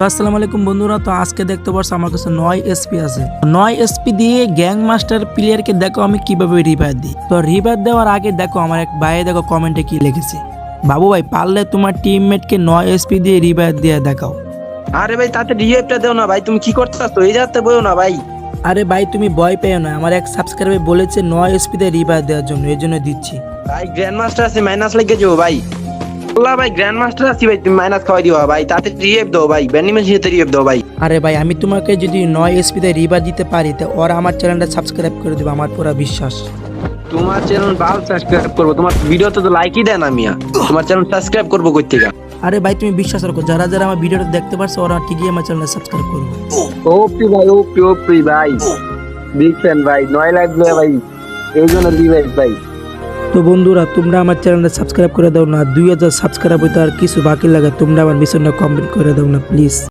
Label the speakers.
Speaker 1: আসসালামু আলাইকুম বন্ধুরা। তো আজকে দেখতে পাচ্ছ আমার কাছে 9 এসপি আছে। 9 এসপি দিয়ে গ্যাং মাস্টার প্লেয়ারকে দেখো আমি কিভাবে রিভাইভ দিই। তো রিভাইভ দেওয়ার আগে দেখো আমার এক ভাই দেখো কমেন্টে কি লিখেছে, বাবু ভাই পারলে তোমার টিমমেটকে 9 এসপি দিয়ে রিভাইভ দিয়ে দেখাও।
Speaker 2: আরে ভাই তাতে রিভাইভটা দেও না ভাই, তুমি কি করতেছো? এই যাতে বলো না ভাই।
Speaker 1: আরে ভাই তুমি ভয় পেও না, আমার এক সাবস্ক্রাইবার বলেছে 9 এসপি দিয়ে রিভাইভ দেওয়ার জন্য, এই জন্য দিচ্ছি।
Speaker 2: ভাই গ্র্যান্ড মাস্টার আছে, মাইনাস লেগে যাবো ভাই। আল্লাহ ভাই গ্র্যান্ড মাস্টার আছি ভাই, তুমি মাইনাস খাওয়াই দিবা ভাই। তাতে রিভাইভ দাও ভাই, ব্যানিমেশন সাথে রিভাইভ দাও ভাই।
Speaker 1: আরে ভাই আমি তোমাকে যদি 9 এসপি দিয়ে রিভাইভ দিতে পারি তো ওরা আমার চ্যানেলটা সাবস্ক্রাইব করে দেবে, আমার পুরো বিশ্বাস।
Speaker 2: তোমার চ্যানেল বাল সাবস্ক্রাইব করবো, তোমার ভিডিওতে তো লাইকই দেন আমি, তোমার চ্যানেল সাবস্ক্রাইব করবো কই থেকে?
Speaker 1: আরে ভাই তুমি বিশ্বাস রাখো, যারা যারা আমার ভিডিওটা দেখতে পারছো ওরা ঠিকই আমার চ্যানেলটা সাবস্ক্রাইব করবে।
Speaker 2: ওপি ভাই, ওপি ভাই, বিগ ফ্যান ভাই। 9 লাখ ভাই, এই জন্য রিভাইভ ভাই।
Speaker 1: তো বন্ধুরা তোমরা আমার চ্যানেলটা সাবস্ক্রাইব করে দাও না, 2000 সাবস্ক্রাইব হইতে আর কিছু বাকি লাগে, তোমরা আমার মিশনটা কমপ্লিট করে দাও না প্লিজ।